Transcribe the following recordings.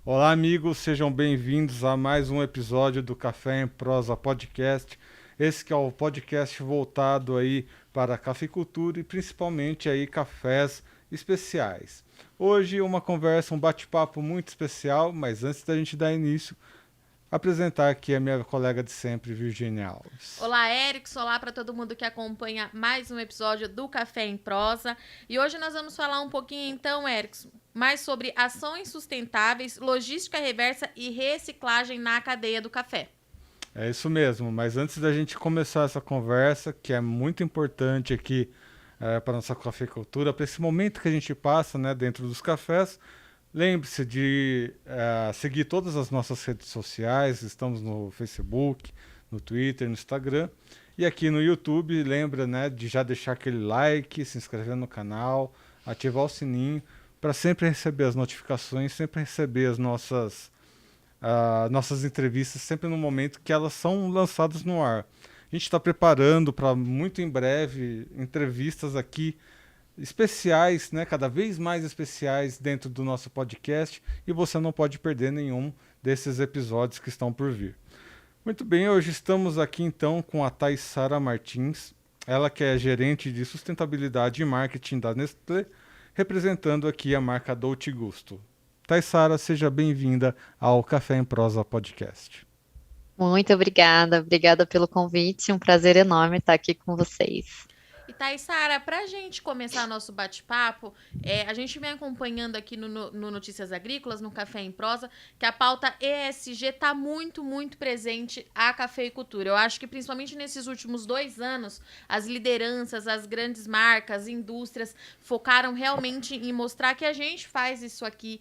Olá, amigos, sejam bem-vindos a mais um episódio do Café em Prosa Podcast. Esse que é o podcast voltado aí para a cafeicultura e principalmente aí cafés especiais. Hoje uma conversa, um bate-papo muito especial, mas antes da gente dar início, apresentar aqui a minha colega de sempre, Virginia Alves. Olá, Erickson. Olá para todo mundo que acompanha mais um episódio do Café em Prosa. E hoje nós vamos falar um pouquinho, então, Erickson, mais sobre ações sustentáveis, logística reversa e reciclagem na cadeia do café. É isso mesmo, mas antes da gente começar essa conversa, que é muito importante aqui para nossa cafeicultura, para esse momento que a gente passa, né, dentro dos cafés, lembre-se de seguir todas as nossas redes sociais, estamos no Facebook, no Twitter, no Instagram e aqui no YouTube, lembra, né, de já deixar aquele like, se inscrever no canal, ativar o sininho para sempre receber as notificações, sempre receber as nossas entrevistas sempre no momento que elas são lançadas no ar. A gente está preparando para muito em breve entrevistas aqui especiais, né, cada vez mais especiais dentro do nosso podcast e você não pode perder nenhum desses episódios que estão por vir. Muito bem, hoje estamos aqui então com a Thaissara Martins, ela que é gerente de sustentabilidade e marketing da Nestlé, representando aqui a marca Dolce Gusto. Thaissara, seja bem-vinda ao Café em Prosa Podcast. Muito obrigada, obrigada pelo convite, um prazer enorme estar aqui com vocês. E Thaissara, para a gente começar nosso bate-papo, a gente vem acompanhando aqui no Notícias Agrícolas, no Café em Prosa, que a pauta ESG está muito, muito presente à cafeicultura. Eu acho que principalmente nesses últimos 2 anos, as lideranças, as grandes marcas, indústrias, focaram realmente em mostrar que a gente faz isso aqui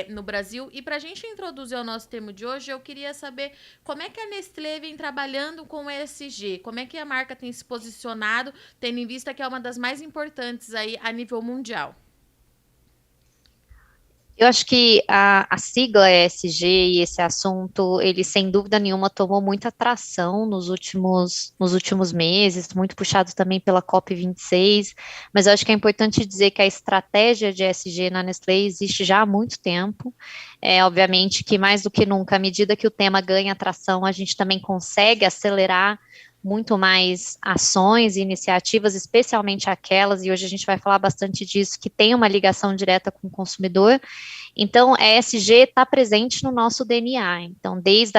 no Brasil. E para a gente introduzir o nosso tema de hoje, eu queria saber como é que a Nestlé vem trabalhando com o ESG, como é que a marca tem se posicionado, tendo em vista que é uma das mais importantes aí a nível mundial. Eu acho que a sigla ESG e esse assunto, ele sem dúvida nenhuma tomou muita atração nos últimos meses, muito puxado também pela COP26, mas eu acho que é importante dizer que a estratégia de ESG na Nestlé existe já há muito tempo. Obviamente que mais do que nunca, à medida que o tema ganha atração, a gente também consegue acelerar muito mais ações e iniciativas, especialmente aquelas, e hoje a gente vai falar bastante disso, que tem uma ligação direta com o consumidor. Então, a ESG está presente no nosso DNA. Então, desde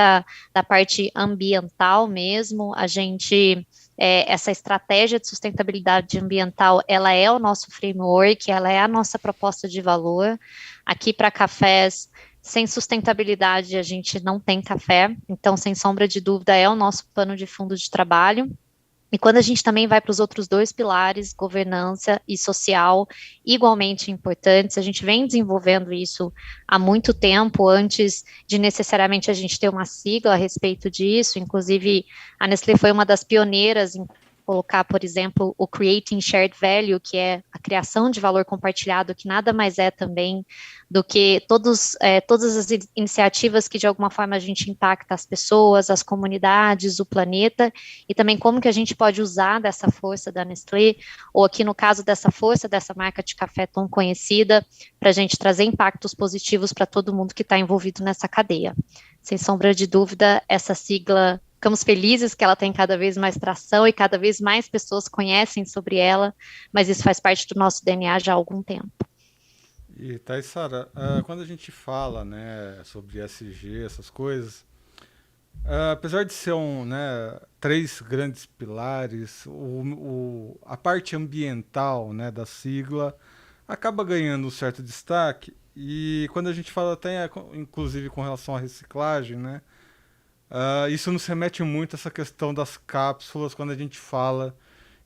da parte ambiental mesmo, a gente, essa estratégia de sustentabilidade ambiental, ela é o nosso framework, ela é a nossa proposta de valor. Aqui para cafés, sem sustentabilidade, a gente não tem café, então, sem sombra de dúvida, é o nosso pano de fundo de trabalho. E quando a gente também vai para os outros dois pilares, governança e social, igualmente importantes, a gente vem desenvolvendo isso há muito tempo, antes de necessariamente a gente ter uma sigla a respeito disso. Inclusive, a Nestlé foi uma das pioneiras em colocar, por exemplo, o Creating Shared Value, que é a criação de valor compartilhado, que nada mais é também do que todas as iniciativas que de alguma forma a gente impacta as pessoas, as comunidades, o planeta, e também como que a gente pode usar dessa força da Nestlé, ou aqui no caso dessa força dessa marca de café tão conhecida, para a gente trazer impactos positivos para todo mundo que está envolvido nessa cadeia. Sem sombra de dúvida, essa sigla, ficamos felizes que ela tem cada vez mais tração e cada vez mais pessoas conhecem sobre ela, mas isso faz parte do nosso DNA já há algum tempo. E Thaissara, quando a gente fala, né, sobre SG, essas coisas, apesar de ser né, três grandes pilares, a parte ambiental, né, da sigla acaba ganhando um certo destaque. E quando a gente fala até, inclusive, com relação à reciclagem, né, isso nos remete muito a essa questão das cápsulas quando a gente fala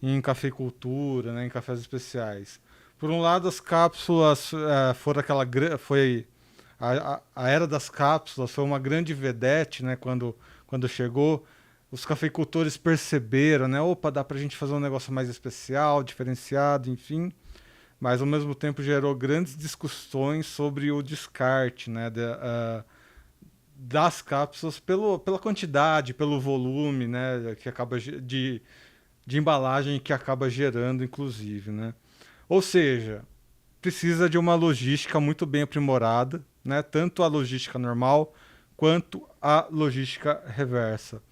em cafeicultura, né, em cafés especiais. Por um lado, as cápsulas foram foi a era das cápsulas foi uma grande vedete, né, quando chegou. Os cafeicultores perceberam, né, opa, dá pra gente fazer um negócio mais especial, diferenciado, enfim. Mas ao mesmo tempo gerou grandes discussões sobre o descarte, né, das cápsulas pela quantidade, pelo volume, né, que acaba de embalagem que acaba gerando, inclusive, né. Ou seja, precisa de uma logística muito bem aprimorada, né? Tanto a logística normal quanto a logística reversa.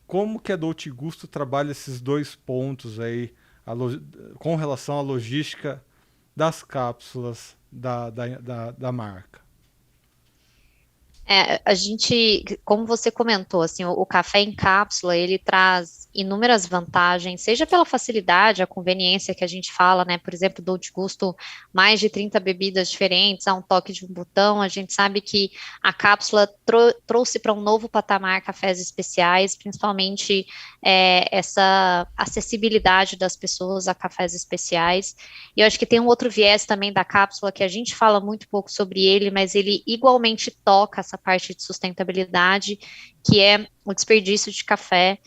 Como que a Dolce Gusto trabalha esses dois pontos aí com relação à logística das cápsulas da marca? A gente, como você comentou, assim, o café em cápsula, ele traz inúmeras vantagens, seja pela facilidade, a conveniência que a gente fala, né? Por exemplo, Dolce Gusto, mais de 30 bebidas diferentes, a um toque de um botão. A gente sabe que a cápsula trouxe para um novo patamar cafés especiais, principalmente essa acessibilidade das pessoas a cafés especiais. E eu acho que tem um outro viés também da cápsula que a gente fala muito pouco sobre ele, mas ele igualmente toca essa parte de sustentabilidade, que é o desperdício de café.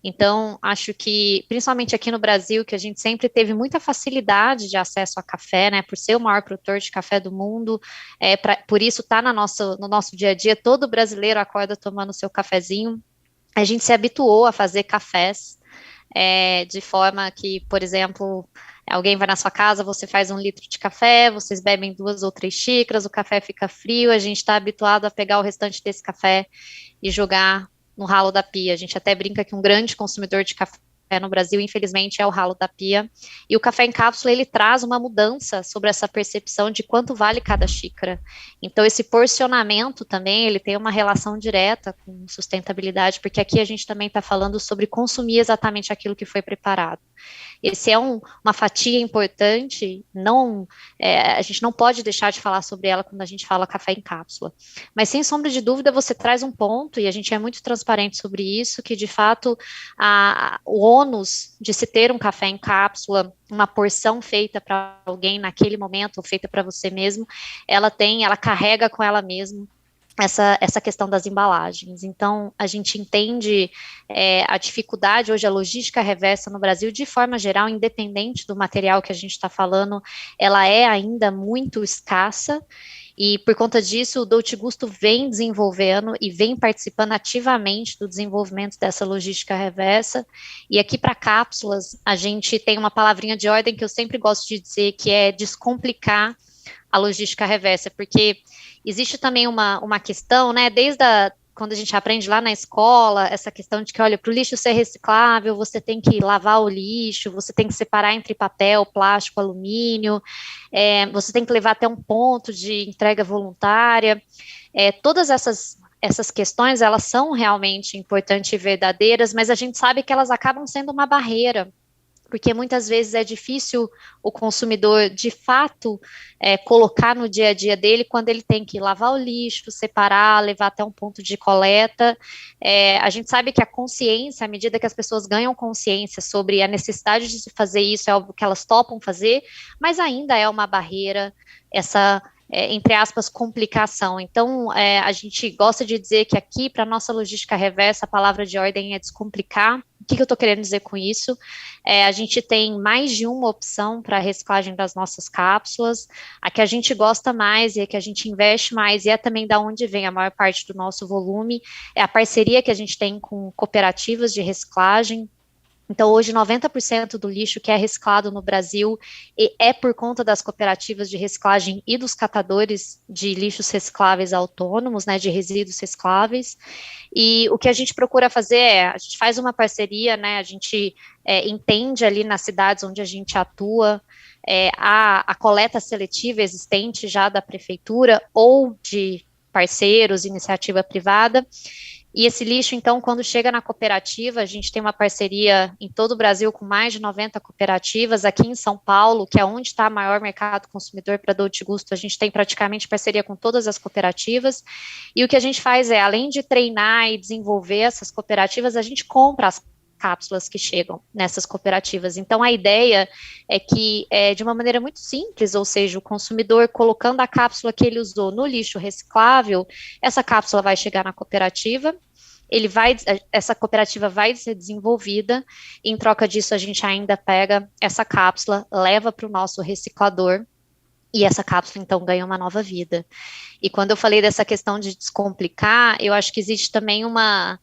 Então, acho que, principalmente aqui no Brasil, que a gente sempre teve muita facilidade de acesso a café, né, por ser o maior produtor de café do mundo, por isso está no nosso dia a dia, todo brasileiro acorda tomando seu cafezinho. A gente se habituou a fazer cafés, de forma que, por exemplo, alguém vai na sua casa, você faz 1 litro de café, vocês bebem 2 ou 3 xícaras, o café fica frio, a gente está habituado a pegar o restante desse café e jogar no ralo da pia. A gente até brinca que um grande consumidor de café no Brasil, infelizmente, é o ralo da pia. E o café em cápsula, ele traz uma mudança sobre essa percepção de quanto vale cada xícara. Então, esse porcionamento também, ele tem uma relação direta com sustentabilidade, porque aqui a gente também está falando sobre consumir exatamente aquilo que foi preparado. Esse é uma fatia importante, a gente não pode deixar de falar sobre ela quando a gente fala café em cápsula. Mas, sem sombra de dúvida, você traz um ponto, e a gente é muito transparente sobre isso, que, de fato, o ônus de se ter um café em cápsula, uma porção feita para alguém naquele momento, ou feita para você mesmo, ela carrega com ela mesma essa questão das embalagens. Então, a gente entende a dificuldade hoje, a logística reversa no Brasil, de forma geral, independente do material que a gente está falando, ela é ainda muito escassa, e por conta disso, o Dolce Gusto vem desenvolvendo e vem participando ativamente do desenvolvimento dessa logística reversa. E aqui para cápsulas, a gente tem uma palavrinha de ordem que eu sempre gosto de dizer, que é descomplicar a logística reversa, porque existe também uma questão, né, quando a gente aprende lá na escola, essa questão de que, olha, para o lixo ser reciclável, você tem que lavar o lixo, você tem que separar entre papel, plástico, alumínio, você tem que levar até um ponto de entrega voluntária. Todas essas questões, elas são realmente importantes e verdadeiras, mas a gente sabe que elas acabam sendo uma barreira, porque muitas vezes é difícil o consumidor, de fato, colocar no dia a dia dele, quando ele tem que lavar o lixo, separar, levar até um ponto de coleta. A gente sabe que a consciência, à medida que as pessoas ganham consciência sobre a necessidade de se fazer isso, é algo que elas topam fazer, mas ainda é uma barreira, essa entre aspas, complicação. Então, a gente gosta de dizer que aqui, para a nossa logística reversa, a palavra de ordem é descomplicar. O que eu estou querendo dizer com isso? A gente tem mais de uma opção para a reciclagem das nossas cápsulas. A que a gente gosta mais e a que a gente investe mais, e é também da onde vem a maior parte do nosso volume, é a parceria que a gente tem com cooperativas de reciclagem. Então, hoje, 90% do lixo que é reciclado no Brasil é por conta das cooperativas de reciclagem e dos catadores de lixos recicláveis autônomos, né, de resíduos recicláveis. E o que a gente procura fazer a gente faz uma parceria, né, a gente entende ali nas cidades onde a gente atua, a coleta seletiva existente já da prefeitura ou de parceiros, iniciativa privada. E esse lixo, então, quando chega na cooperativa, a gente tem uma parceria em todo o Brasil com mais de 90 cooperativas. Aqui em São Paulo, que é onde está o maior mercado consumidor para Dolce Gusto, a gente tem praticamente parceria com todas as cooperativas. E o que a gente faz além de treinar e desenvolver essas cooperativas, a gente compra as cápsulas que chegam nessas cooperativas. Então, a ideia é que, de uma maneira muito simples, ou seja, o consumidor colocando a cápsula que ele usou no lixo reciclável, essa cápsula vai chegar na cooperativa, essa cooperativa vai ser desenvolvida, e em troca disso a gente ainda pega essa cápsula, leva para o nosso reciclador, e essa cápsula então ganha uma nova vida. E quando eu falei dessa questão de descomplicar, eu acho que existe também uma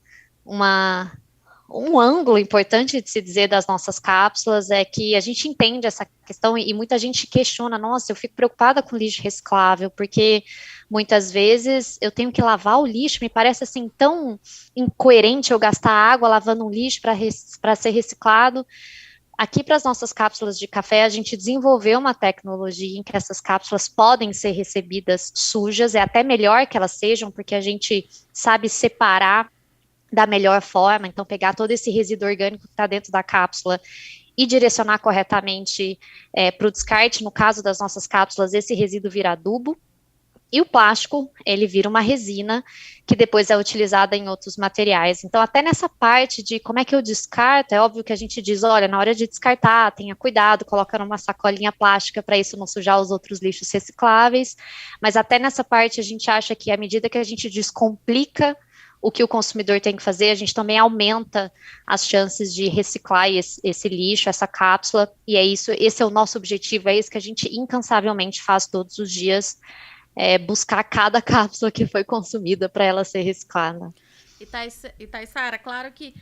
Um ângulo importante de se dizer das nossas cápsulas é que a gente entende essa questão e muita gente questiona, nossa, eu fico preocupada com lixo reciclável, porque muitas vezes eu tenho que lavar o lixo, me parece assim tão incoerente eu gastar água lavando um lixo para ser reciclado. Aqui para as nossas cápsulas de café, a gente desenvolveu uma tecnologia em que essas cápsulas podem ser recebidas sujas, é até melhor que elas sejam, porque a gente sabe separar da melhor forma, então pegar todo esse resíduo orgânico que está dentro da cápsula e direcionar corretamente para o descarte. No caso das nossas cápsulas, esse resíduo vira adubo, e o plástico, ele vira uma resina que depois é utilizada em outros materiais. Então, até nessa parte de como é que eu descarto, é óbvio que a gente diz, olha, na hora de descartar, tenha cuidado, coloca numa sacolinha plástica para isso não sujar os outros lixos recicláveis, mas até nessa parte a gente acha que à medida que a gente descomplica o que o consumidor tem que fazer, a gente também aumenta as chances de reciclar esse lixo, essa cápsula, e é isso, esse é o nosso objetivo, é isso que a gente incansavelmente faz todos os dias, buscar cada cápsula que foi consumida para ela ser reciclada. E Thaissara, claro que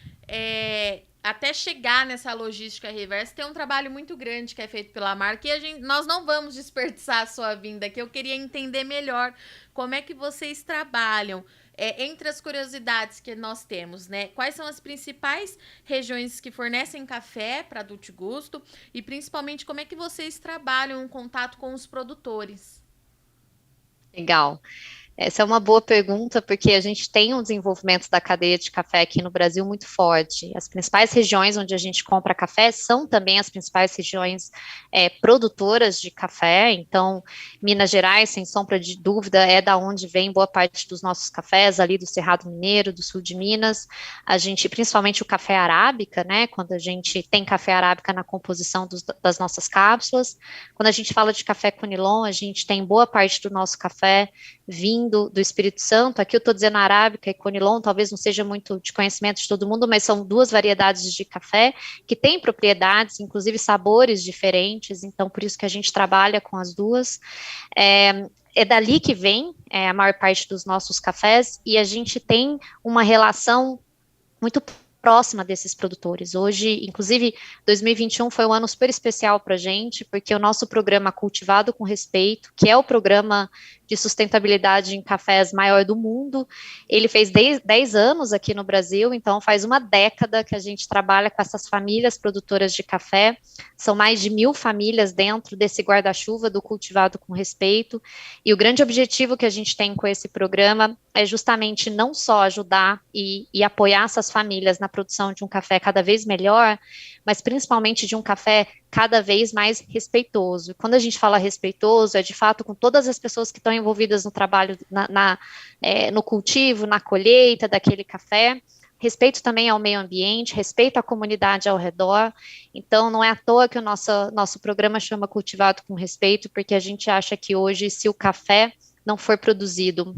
até chegar nessa logística reversa tem um trabalho muito grande que é feito pela marca e nós não vamos desperdiçar a sua vinda aqui. Eu queria entender melhor como é que vocês trabalham. Entre as curiosidades que nós temos, né? Quais são as principais regiões que fornecem café para Dolce Gusto e principalmente como é que vocês trabalham em contato com os produtores? Legal. Essa é uma boa pergunta, porque a gente tem um desenvolvimento da cadeia de café aqui no Brasil muito forte. As principais regiões onde a gente compra café são também as principais regiões produtoras de café. Então, Minas Gerais, sem sombra de dúvida, é da onde vem boa parte dos nossos cafés, ali do Cerrado Mineiro, do sul de Minas. A gente, principalmente o café arábica, né? Quando a gente tem café arábica na composição das nossas cápsulas. Quando a gente fala de café Conilon, a gente tem boa parte do nosso café vindo do Espírito Santo. Aqui eu estou dizendo arábica e conilon, talvez não seja muito de conhecimento de todo mundo, mas são duas variedades de café que têm propriedades, inclusive sabores diferentes, então por isso que a gente trabalha com as duas. É dali que vem a maior parte dos nossos cafés e a gente tem uma relação muito próxima desses produtores. Hoje, inclusive, 2021 foi um ano super especial para a gente, porque o nosso programa Cultivado com Respeito, que é o programa de sustentabilidade em cafés maior do mundo, ele fez 10 anos aqui no Brasil, então faz uma década que a gente trabalha com essas famílias produtoras de café, são mais de 1.000 famílias dentro desse guarda-chuva do Cultivado com Respeito, e o grande objetivo que a gente tem com esse programa é justamente não só ajudar e apoiar essas famílias na produção de um café cada vez melhor, mas principalmente de um café cada vez mais respeitoso. Quando a gente fala respeitoso, é de fato com todas as pessoas que estão envolvidas no trabalho, no cultivo, na colheita daquele café, respeito também ao meio ambiente, respeito à comunidade ao redor. Então, não é à toa que o nosso programa chama Cultivado com Respeito, porque a gente acha que hoje, se o café não for produzido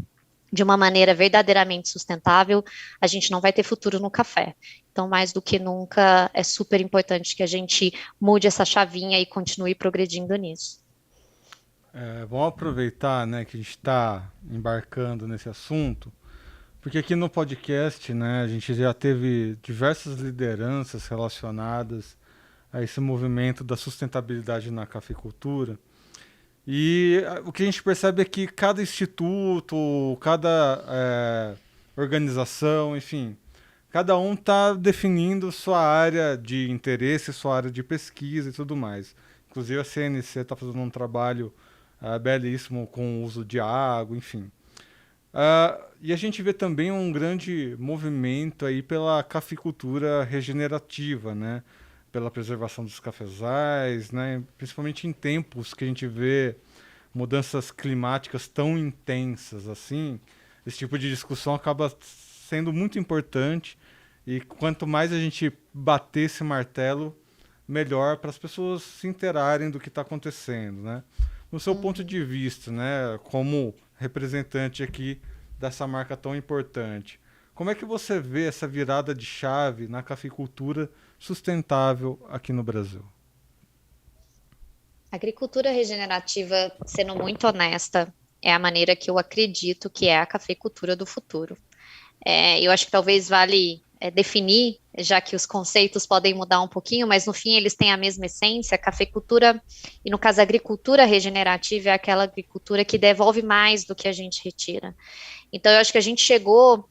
de uma maneira verdadeiramente sustentável, a gente não vai ter futuro no café. Então, mais do que nunca, é super importante que a gente mude essa chavinha e continue progredindo nisso. Vamos aproveitar, né, que a gente está embarcando nesse assunto, porque aqui no podcast, né, a gente já teve diversas lideranças relacionadas a esse movimento da sustentabilidade na cafeicultura. E o que a gente percebe é que cada instituto, cada organização, enfim, cada um está definindo sua área de interesse, sua área de pesquisa e tudo mais. Inclusive a CNC está fazendo um trabalho belíssimo com o uso de água, enfim. E a gente vê também um grande movimento aí pela cafeicultura regenerativa, né? Pela preservação dos cafezais, né? Principalmente em tempos que a gente vê mudanças climáticas tão intensas assim, esse tipo de discussão acaba sendo muito importante e quanto mais a gente bater esse martelo, melhor para as pessoas se interarem do que está acontecendo, né? No seu ponto de vista, né, como representante aqui dessa marca tão importante, como é que você vê essa virada de chave na cafeicultura sustentável aqui no Brasil? Agricultura regenerativa, sendo muito honesta, é a maneira que eu acredito que é a cafeicultura do futuro. Eu acho que talvez vale definir, já que os conceitos podem mudar um pouquinho, mas no fim eles têm a mesma essência. Cafeicultura, e no caso a agricultura regenerativa, é aquela agricultura que devolve mais do que a gente retira. Então, eu acho que a gente chegou,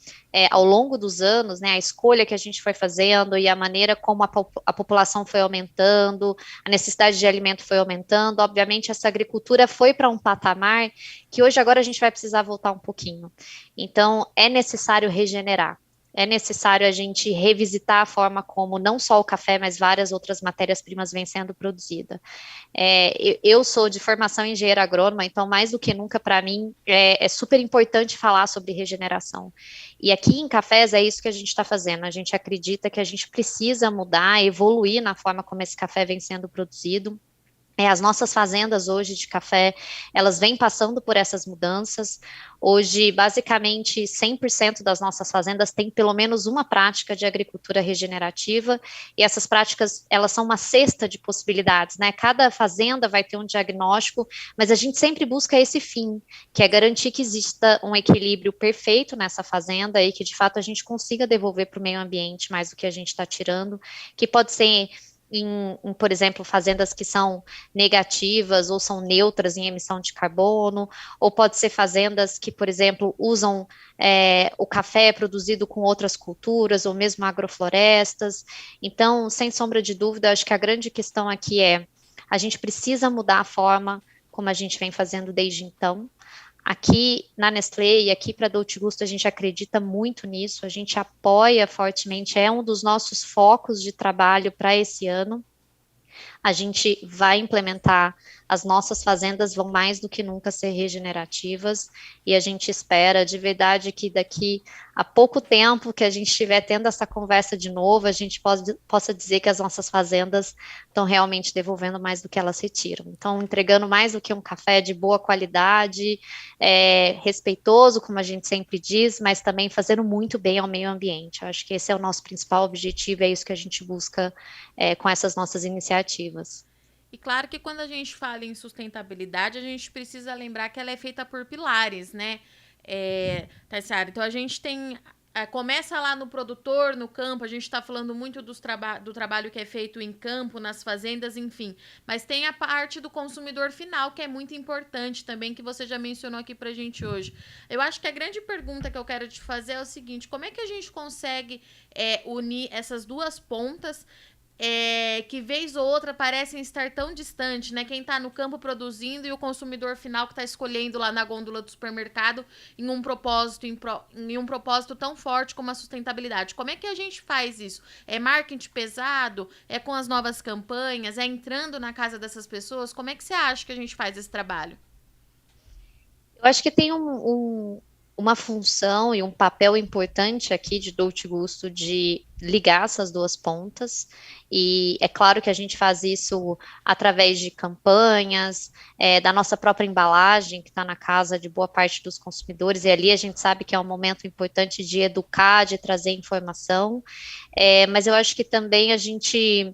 ao longo dos anos, né, a escolha que a gente foi fazendo e a maneira como a população foi aumentando, a necessidade de alimento foi aumentando, obviamente essa agricultura foi para um patamar que hoje agora a gente vai precisar voltar um pouquinho. Então, é necessário regenerar. É necessário a gente revisitar a forma como não só o café, mas várias outras matérias-primas vêm sendo produzidas. Eu sou de formação engenheira agrônoma, então mais do que nunca para mim é super importante falar sobre regeneração. E aqui em Cafés é isso que a gente está fazendo. A gente acredita que a gente precisa mudar, evoluir na forma como esse café vem sendo produzido. As nossas fazendas hoje de café, elas vêm passando por essas mudanças. Hoje, basicamente, 100% das nossas fazendas têm pelo menos uma prática de agricultura regenerativa, e essas práticas, elas são uma cesta de possibilidades, né? Cada fazenda vai ter um diagnóstico, mas a gente sempre busca esse fim, que é garantir que exista um equilíbrio perfeito nessa fazenda e que, de fato, a gente consiga devolver para o meio ambiente mais do que a gente está tirando, que pode ser por exemplo, fazendas que são negativas ou são neutras em emissão de carbono, ou pode ser fazendas que, por exemplo, usam o café produzido com outras culturas, ou mesmo agroflorestas. Então, sem sombra de dúvida, acho que a grande questão aqui a gente precisa mudar a forma como a gente vem fazendo desde então. Aqui na Nestlé e aqui para Dolce Gusto a gente acredita muito nisso, a gente apoia fortemente, é um dos nossos focos de trabalho para esse ano. A gente vai implementar, as nossas fazendas vão mais do que nunca ser regenerativas, e a gente espera de verdade que daqui a pouco tempo que a gente estiver tendo essa conversa de novo, a gente possa dizer que as nossas fazendas estão realmente devolvendo mais do que elas retiram. Então, entregando mais do que um café de boa qualidade, respeitoso, como a gente sempre diz, mas também fazendo muito bem ao meio ambiente. Eu acho que esse é o nosso principal objetivo, é isso que a gente busca com essas nossas iniciativas. E claro que quando a gente fala em sustentabilidade, a gente precisa lembrar que ela é feita por pilares, né? Taissara, então a gente tem... começa lá no produtor, no campo, a gente está falando muito do trabalho que é feito em campo, nas fazendas, enfim. Mas tem a parte do consumidor final, que é muito importante também, que você já mencionou aqui pra gente hoje. Eu acho que a grande pergunta que eu quero te fazer é o seguinte: como é que a gente consegue unir essas duas pontas que vez ou outra parecem estar tão distantes, né? Quem está no campo produzindo e o consumidor final que está escolhendo lá na gôndola do supermercado em um propósito tão forte como a sustentabilidade. Como é que a gente faz isso? É marketing pesado? É com as novas campanhas? É entrando na casa dessas pessoas? Como é que você acha que a gente faz esse trabalho? Eu acho que tem uma função e um papel importante aqui de Dolce Gusto de ligar essas duas pontas, e é claro que a gente faz isso através de campanhas, da nossa própria embalagem, que está na casa de boa parte dos consumidores, e ali a gente sabe que é um momento importante de educar, de trazer informação, mas eu acho que também a gente...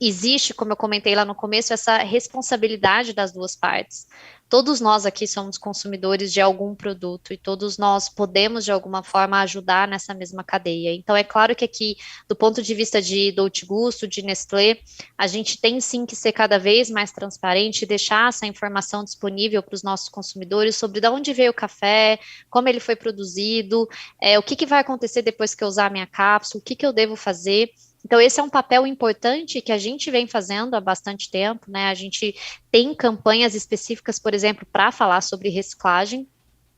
existe, como eu comentei lá no começo, essa responsabilidade das duas partes. Todos nós aqui somos consumidores de algum produto e todos nós podemos, de alguma forma, ajudar nessa mesma cadeia. Então, é claro que aqui, do ponto de vista de Dolce Gusto, de Nestlé, a gente tem sim que ser cada vez mais transparente e deixar essa informação disponível para os nossos consumidores sobre de onde veio o café, como ele foi produzido, o que vai acontecer depois que eu usar a minha cápsula, o que eu devo fazer. Então, esse é um papel importante que a gente vem fazendo há bastante tempo, né? A gente tem campanhas específicas, por exemplo, para falar sobre reciclagem,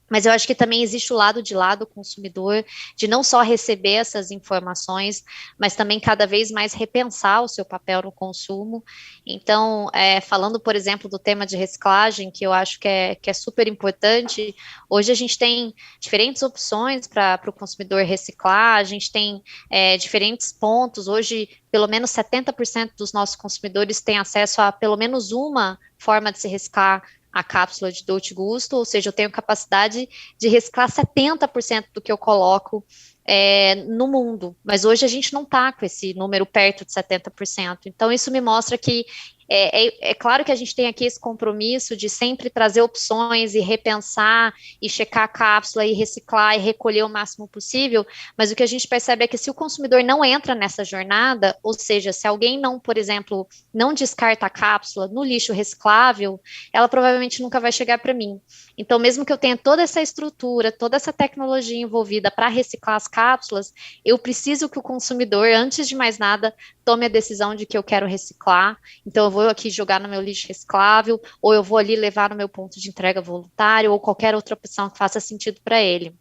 mas eu acho que também existe o lado de lá do consumidor, de não só receber essas informações, mas também cada vez mais repensar o seu papel no consumo. Então, falando, por exemplo, do tema de reciclagem, que eu acho que é super importante, hoje a gente tem diferentes opções para o consumidor reciclar, a gente tem diferentes pontos, hoje pelo menos 70% dos nossos consumidores têm acesso a pelo menos uma forma de se reciclar a cápsula de Dolce Gusto, ou seja, eu tenho capacidade de reciclar 70% do que eu coloco no mundo, mas hoje a gente não está com esse número perto de 70%, então isso me mostra que É claro que a gente tem aqui esse compromisso de sempre trazer opções e repensar e checar a cápsula e reciclar e recolher o máximo possível, mas o que a gente percebe é que se o consumidor não entra nessa jornada, ou seja, se alguém não, por exemplo, não descarta a cápsula no lixo reciclável, ela provavelmente nunca vai chegar para mim. Então, mesmo que eu tenha toda essa estrutura, toda essa tecnologia envolvida para reciclar as cápsulas, eu preciso que o consumidor, antes de mais nada, tome a decisão de que eu quero reciclar. Então, eu vou aqui jogar no meu lixo reciclável, ou eu vou ali levar no meu ponto de entrega voluntário, ou qualquer outra opção que faça sentido para ele.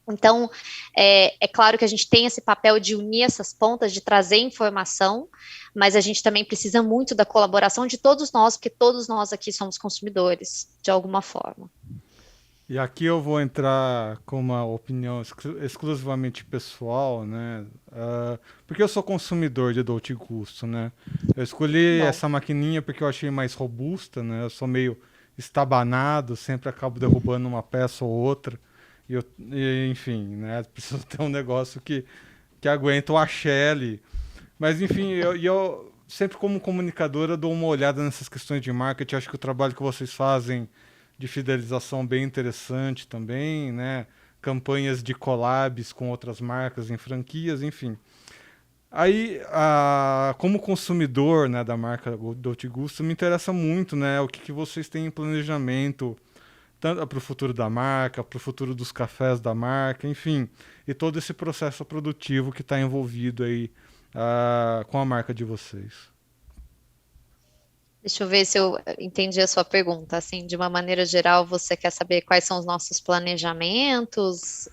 Então, é claro que a gente tem esse papel de unir essas pontas, de trazer informação, mas a gente também precisa muito da colaboração de todos nós, porque todos nós aqui somos consumidores, de alguma forma. E aqui eu vou entrar com uma opinião exclusivamente pessoal, né? Porque eu sou consumidor de Dolce Gusto, né? Eu escolhi essa maquininha porque eu achei mais robusta, né? Eu sou meio estabanado, sempre acabo derrubando uma peça ou outra. Enfim, né? Preciso ter um negócio que aguenta o axé ali. Mas, enfim, eu sempre como comunicador eu dou uma olhada nessas questões de marketing. Acho que o trabalho que vocês fazem de fidelização bem interessante também, né? Campanhas de collabs com outras marcas em franquias, enfim. Aí, como consumidor, né, da marca Dolce Gusto, me interessa muito, né, o que vocês têm em planejamento, tanto para o futuro da marca, para o futuro dos cafés da marca, enfim, e todo esse processo produtivo que está envolvido aí com a marca de vocês. Deixa eu ver se eu entendi a sua pergunta. Assim, de uma maneira geral, você quer saber quais são os nossos planejamentos?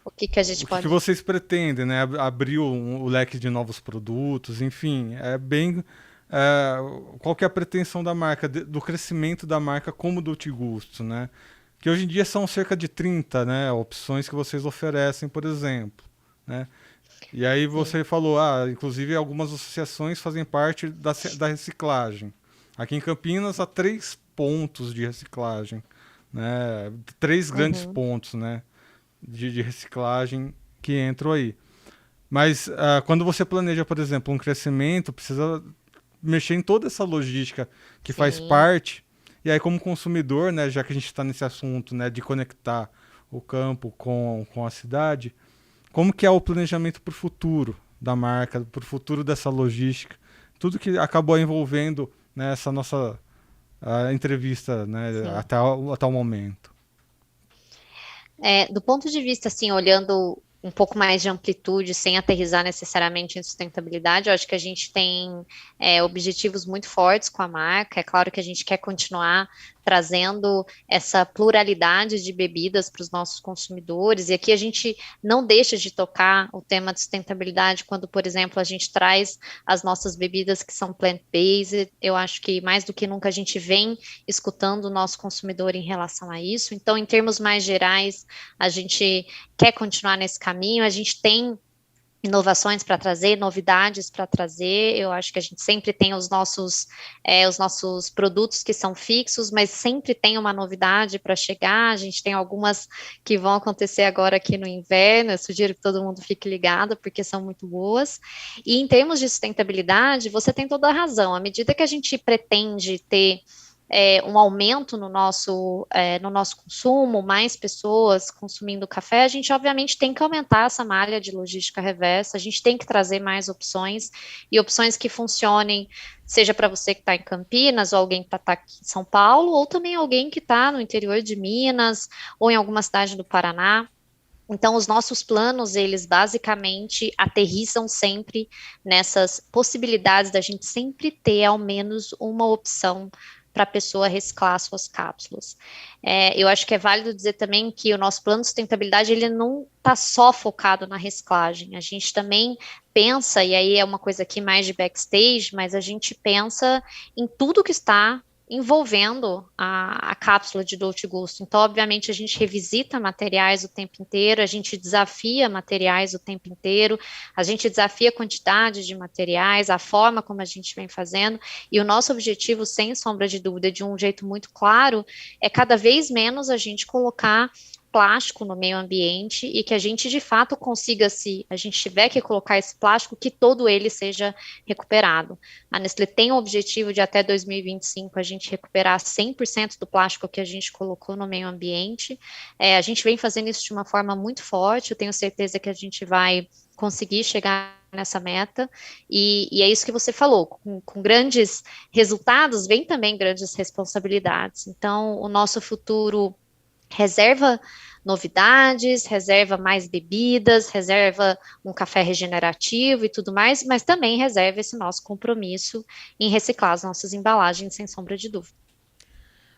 O que a gente o que pode... vocês pretendem, né? Abrir o leque de novos produtos, enfim, qual que é a pretensão da marca, do crescimento da marca como Dolce Gusto, né? Que hoje em dia são cerca de 30, né, opções que vocês oferecem, por exemplo, né? E aí você falou, inclusive algumas associações fazem parte da reciclagem. Aqui em Campinas há 3 pontos de reciclagem, né? 3 grandes pontos, né, de reciclagem que entram aí. Mas quando você planeja, por exemplo, um crescimento, precisa mexer em toda essa logística que faz parte. E aí, como consumidor, né, já que a gente está nesse assunto, né, de conectar o campo com a cidade, como que é o planejamento para o futuro da marca, para o futuro dessa logística, tudo que acabou envolvendo, né, essa nossa entrevista, né, até o momento. Do ponto de vista, assim, olhando um pouco mais de amplitude, sem aterrissar necessariamente em sustentabilidade, eu acho que a gente tem objetivos muito fortes com a marca. É claro que a gente quer continuar trazendo essa pluralidade de bebidas para os nossos consumidores, e aqui a gente não deixa de tocar o tema de sustentabilidade quando, por exemplo, a gente traz as nossas bebidas que são plant-based. Eu acho que mais do que nunca a gente vem escutando o nosso consumidor em relação a isso. Então, em termos mais gerais, a gente quer continuar nesse caminho, a gente tem inovações para trazer, novidades para trazer. Eu acho que a gente sempre tem os nossos produtos que são fixos, mas sempre tem uma novidade para chegar. A gente tem algumas que vão acontecer agora aqui no inverno. Eu sugiro que todo mundo fique ligado, porque são muito boas. E em termos de sustentabilidade, você tem toda a razão. À medida que a gente pretende ter um aumento no nosso consumo, mais pessoas consumindo café, a gente obviamente tem que aumentar essa malha de logística reversa, a gente tem que trazer mais opções, e opções que funcionem, seja para você que está em Campinas, ou alguém que está aqui em São Paulo, ou também alguém que está no interior de Minas, ou em alguma cidade do Paraná. Então, os nossos planos, eles basicamente aterrissam sempre nessas possibilidades da gente sempre ter ao menos uma opção para a pessoa reciclar suas cápsulas. Eu acho que é válido dizer também que o nosso plano de sustentabilidade, ele não está só focado na reciclagem, a gente também pensa, e aí é uma coisa aqui mais de backstage, mas a gente pensa em tudo que está envolvendo a cápsula de Dolce Gusto. Então, obviamente, a gente revisita materiais o tempo inteiro, a gente desafia materiais o tempo inteiro, a gente desafia a quantidade de materiais, a forma como a gente vem fazendo, e o nosso objetivo, sem sombra de dúvida, de um jeito muito claro, é cada vez menos a gente colocar plástico no meio ambiente e que a gente de fato consiga, se a gente tiver que colocar esse plástico, que todo ele seja recuperado. A Nestlé tem o objetivo de até 2025 a gente recuperar 100% do plástico que a gente colocou no meio ambiente. A gente vem fazendo isso de uma forma muito forte, eu tenho certeza que a gente vai conseguir chegar nessa meta, e é isso que você falou, com grandes resultados vem também grandes responsabilidades. Então, o nosso futuro reserva novidades, reserva mais bebidas, reserva um café regenerativo e tudo mais, mas também reserva esse nosso compromisso em reciclar as nossas embalagens, sem sombra de dúvida.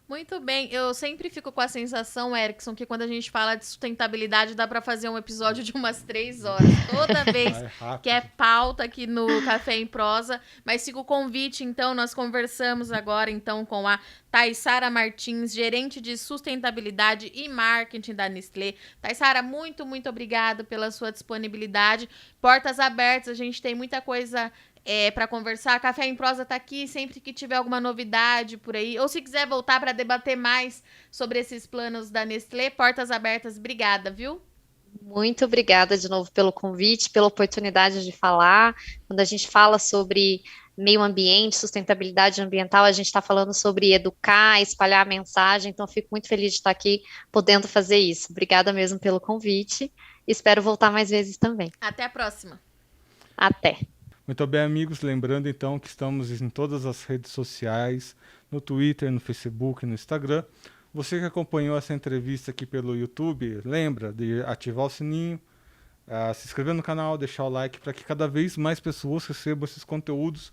Muito bem, eu sempre fico com a sensação, Erickson, que quando a gente fala de sustentabilidade dá para fazer um episódio de umas 3 horas. Toda vez que é pauta aqui no Café em Prosa. Mas fica o convite, então, nós conversamos agora então com a Thaissara Martins, gerente de sustentabilidade e marketing da Nestlé. Thaissara, muito, muito obrigada pela sua disponibilidade. Portas abertas, a gente tem muita coisa para conversar. Café em Prosa tá aqui sempre que tiver alguma novidade por aí, ou se quiser voltar para debater mais sobre esses planos da Nestlé, portas abertas. Obrigada, viu? Muito obrigada de novo pelo convite, pela oportunidade de falar. Quando a gente fala sobre meio ambiente, sustentabilidade ambiental, a gente está falando sobre educar, espalhar a mensagem, então fico muito feliz de estar aqui podendo fazer isso. Obrigada mesmo pelo convite, espero voltar mais vezes também. Até a próxima. Até. Muito bem, amigos, lembrando então que estamos em todas as redes sociais, no Twitter, no Facebook, no Instagram. Você que acompanhou essa entrevista aqui pelo YouTube, lembra de ativar o sininho, se inscrever no canal, deixar o like para que cada vez mais pessoas recebam esses conteúdos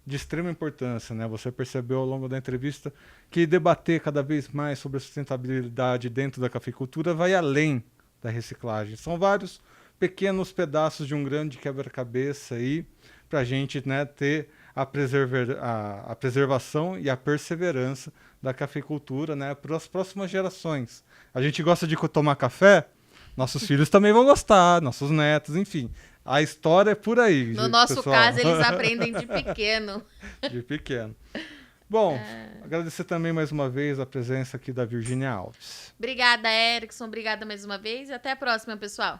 de extrema importância, né? Você percebeu ao longo da entrevista que debater cada vez mais sobre a sustentabilidade dentro da cafeicultura vai além da reciclagem. São vários pequenos pedaços de um grande quebra-cabeça aí, para a gente, né, ter a preservação e a perseverança da cafeicultura, né, para as próximas gerações. A gente gosta de tomar café, nossos filhos também vão gostar, nossos netos, enfim. A história é por aí. No nosso pessoal. caso, eles aprendem de pequeno. De pequeno. Bom, agradecer também mais uma vez a presença aqui da Virgínia Alves. Obrigada, Erickson. Obrigada mais uma vez e até a próxima, pessoal.